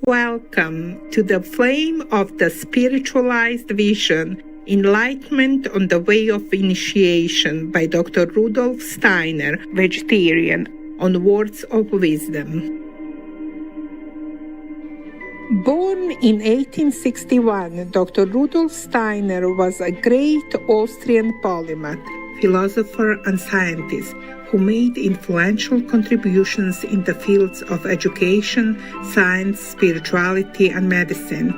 Welcome to the flame of the spiritualized vision, Enlightenment on the Way of Initiation by Dr. Rudolf Steiner, vegetarian, on Words of Wisdom. Born in 1861, Dr. Rudolf Steiner was a great Austrian polymath, philosopher and scientist who made influential contributions in the fields of education, science, spirituality, and medicine.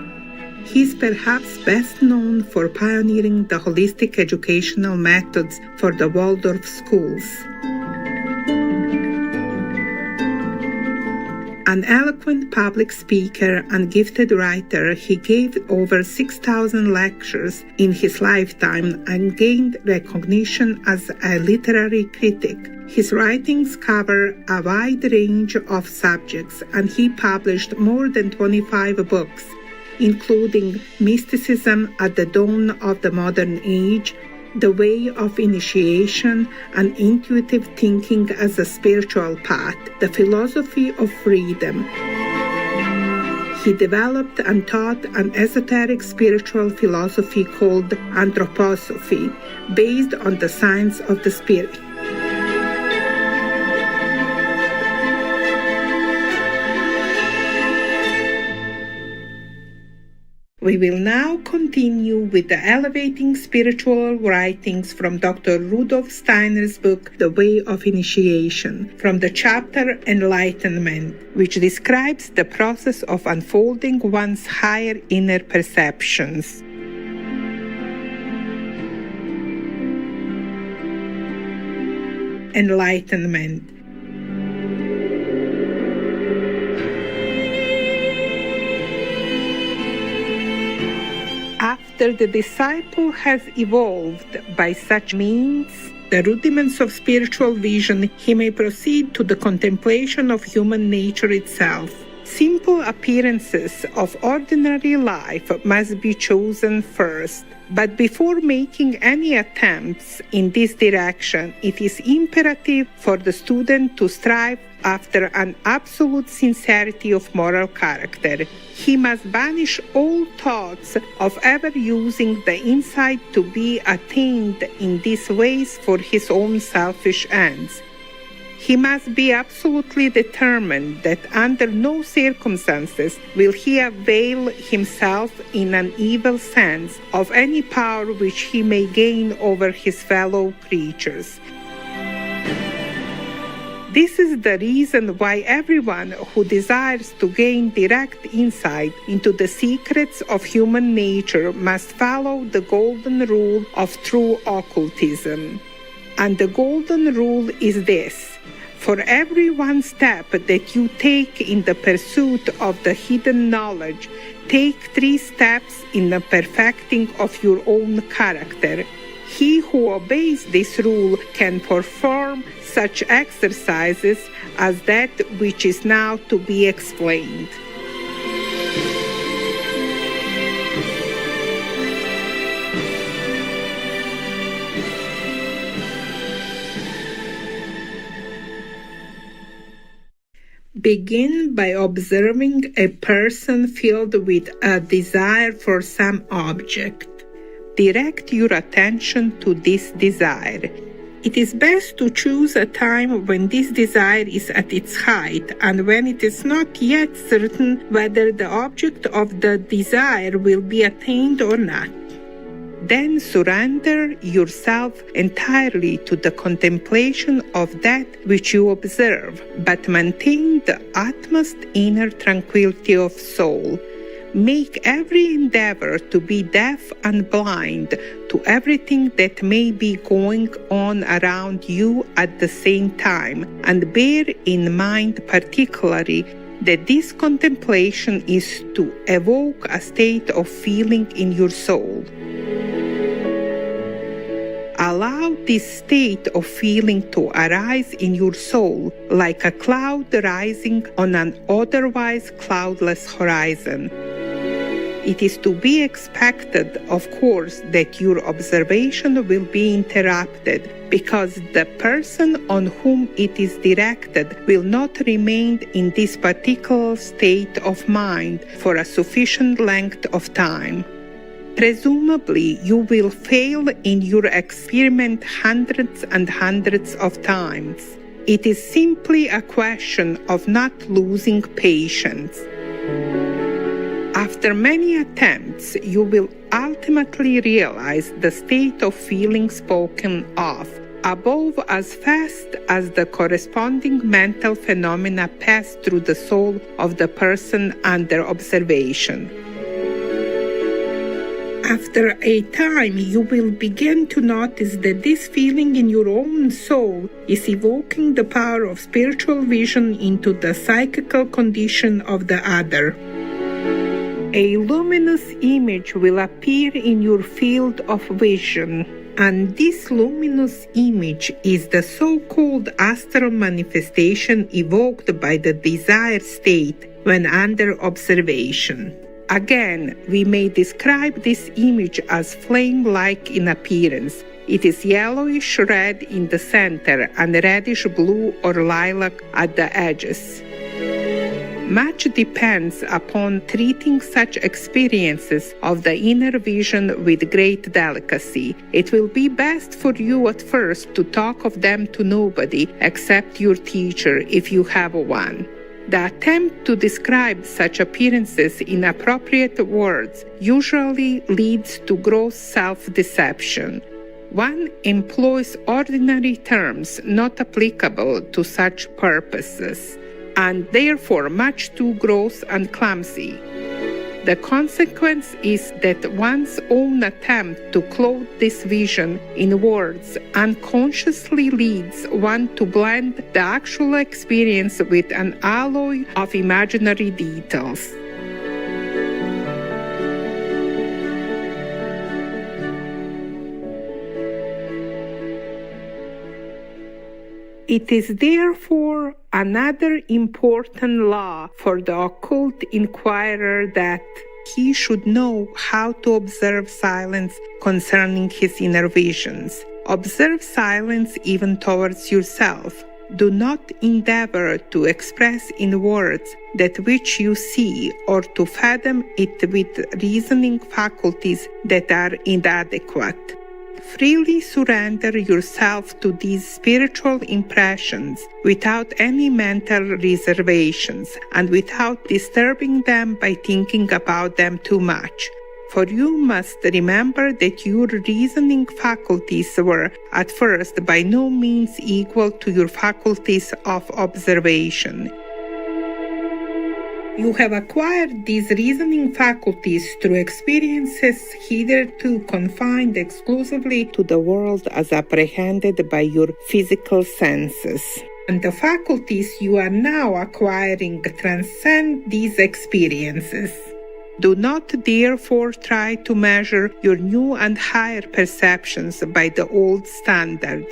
He is perhaps best known for pioneering the holistic educational methods for the Waldorf schools. An eloquent public speaker and gifted writer, he gave over 6,000 lectures in his lifetime and gained recognition as a literary critic. His writings cover a wide range of subjects, and he published more than 25 books, including Mysticism at the Dawn of the Modern Age, The Way of Initiation, and Intuitive Thinking as a Spiritual Path, The Philosophy of Freedom. He developed and taught an esoteric spiritual philosophy called anthroposophy, based on the science of the spirit. We will now continue with the elevating spiritual writings from Dr. Rudolf Steiner's book, The Way of Initiation, from the chapter Enlightenment, which describes the process of unfolding one's higher inner perceptions. Enlightenment. After the disciple has evolved by such means the rudiments of spiritual vision, he may proceed to the contemplation of human nature itself. Simple appearances of ordinary life must be chosen first. But before making any attempts in this direction, it is imperative for the student to strive after an absolute sincerity of moral character. He must banish all thoughts of ever using the insight to be attained in these ways for his own selfish ends. He must be absolutely determined that under no circumstances will he avail himself in an evil sense of any power which he may gain over his fellow creatures. This is the reason why everyone who desires to gain direct insight into the secrets of human nature must follow the golden rule of true occultism. And the golden rule is this: for every one step that you take in the pursuit of the hidden knowledge, take 3 steps in the perfecting of your own character. He who obeys this rule can perform such exercises as that which is now to be explained. Begin by observing a person filled with a desire for some object. Direct your attention to this desire. It is best to choose a time when this desire is at its height and when it is not yet certain whether the object of the desire will be attained or not. Then surrender yourself entirely to the contemplation of that which you observe, but maintain the utmost inner tranquility of soul. Make every endeavor to be deaf and blind to everything that may be going on around you at the same time, and bear in mind particularly that this contemplation is to evoke a state of feeling in your soul. Allow this state of feeling to arise in your soul like a cloud rising on an otherwise cloudless horizon. It is to be expected, of course, that your observation will be interrupted, because the person on whom it is directed will not remain in this particular state of mind for a sufficient length of time. Presumably, you will fail in your experiment hundreds and hundreds of times. It is simply a question of not losing patience. After many attempts, you will ultimately realize the state of feeling spoken of, above as fast as the corresponding mental phenomena pass through the soul of the person under observation. After a time, you will begin to notice that this feeling in your own soul is evoking the power of spiritual vision into the psychical condition of the other. A luminous image will appear in your field of vision, and this luminous image is the so-called astral manifestation evoked by the desired state when under observation. Again, we may describe this image as flame-like in appearance. It is yellowish red in the center and reddish blue or lilac at the edges. Much depends upon treating such experiences of the inner vision with great delicacy. It will be best for you at first to talk of them to nobody except your teacher if you have one. The attempt to describe such appearances in appropriate words usually leads to gross self-deception. One employs ordinary terms not applicable to such purposes, and therefore much too gross and clumsy. The consequence is that one's own attempt to clothe this vision in words unconsciously leads one to blend the actual experience with an alloy of imaginary details. It is therefore another important law for the occult inquirer that he should know how to observe silence concerning his inner visions. Observe silence even towards yourself. Do not endeavor to express in words that which you see or to fathom it with reasoning faculties that are inadequate. Freely surrender yourself to these spiritual impressions without any mental reservations and without disturbing them by thinking about them too much. For you must remember that your reasoning faculties were at first by no means equal to your faculties of observation. You have acquired these reasoning faculties through experiences hitherto confined exclusively to the world as apprehended by your physical senses. And the faculties you are now acquiring transcend these experiences. Do not therefore try to measure your new and higher perceptions by the old standard.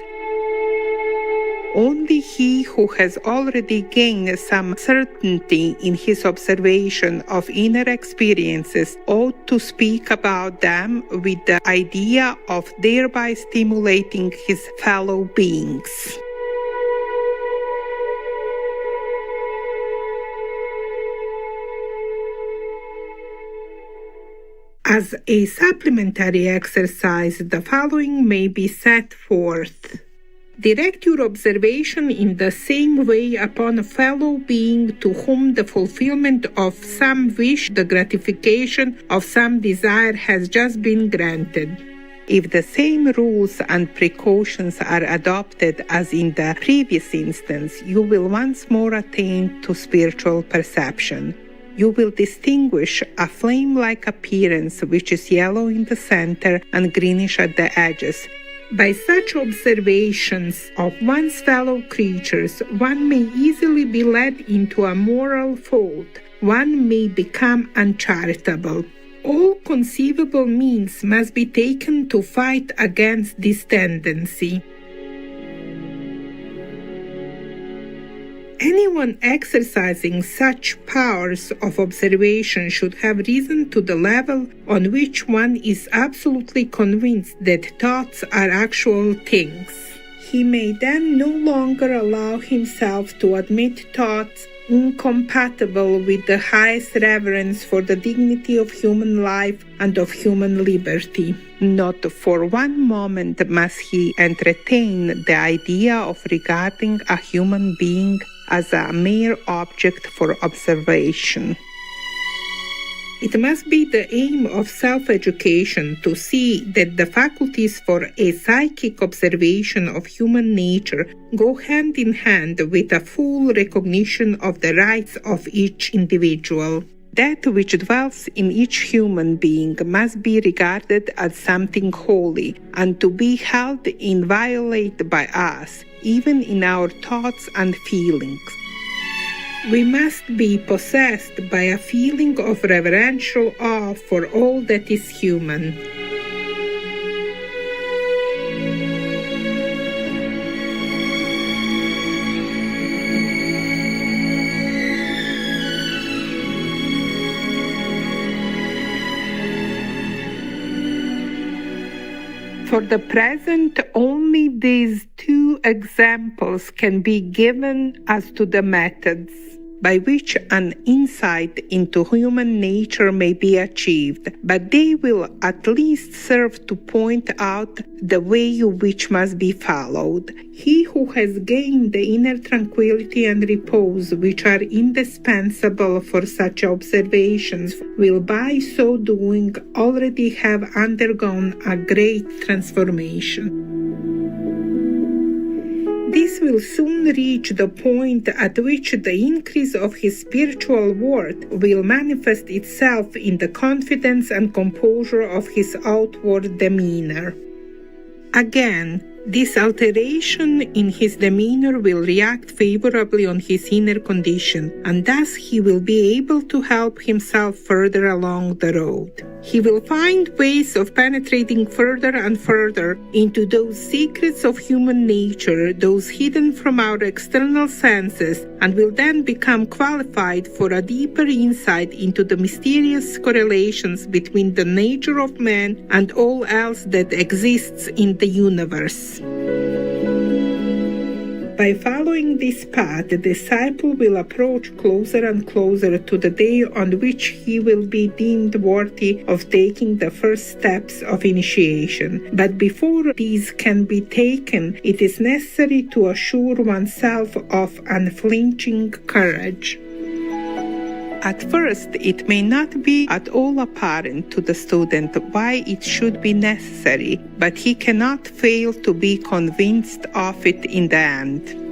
Only he who has already gained some certainty in his observation of inner experiences ought to speak about them with the idea of thereby stimulating his fellow beings. As a supplementary exercise, the following may be set forth. Direct your observation in the same way upon a fellow being to whom the fulfillment of some wish, the gratification of some desire has just been granted. If the same rules and precautions are adopted as in the previous instance, you will once more attain to spiritual perception. You will distinguish a flame-like appearance which is yellow in the center and greenish at the edges. By such observations of one's fellow creatures, one may easily be led into a moral fault. One may become uncharitable. All conceivable means must be taken to fight against this tendency. Anyone exercising such powers of observation should have risen to the level on which one is absolutely convinced that thoughts are actual things. He may then no longer allow himself to admit thoughts incompatible with the highest reverence for the dignity of human life and of human liberty. Not for one moment must he entertain the idea of regarding a human being as a mere object for observation. It must be the aim of self-education to see that the faculties for a psychic observation of human nature go hand in hand with a full recognition of the rights of each individual. That which dwells in each human being must be regarded as something holy and to be held inviolate by us, even in our thoughts and feelings. We must be possessed by a feeling of reverential awe for all that is human. For the present, only these two examples can be given as to the methods by which an insight into human nature may be achieved, but they will at least serve to point out the way which must be followed. He who has gained the inner tranquility and repose which are indispensable for such observations will by so doing already have undergone a great transformation. This will soon reach the point at which the increase of his spiritual worth will manifest itself in the confidence and composure of his outward demeanor. Again, this alteration in his demeanor will react favorably on his inner condition, and thus he will be able to help himself further along the road. He will find ways of penetrating further and further into those secrets of human nature, those hidden from our external senses, and will then become qualified for a deeper insight into the mysterious correlations between the nature of man and all else that exists in the universe. By following this path, the disciple will approach closer and closer to the day on which he will be deemed worthy of taking the first steps of initiation. But before these can be taken, it is necessary to assure oneself of unflinching courage. At first, it may not be at all apparent to the student why it should be necessary, but he cannot fail to be convinced of it in the end.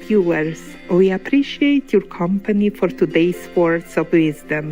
Viewers, we appreciate your company for today's words of wisdom.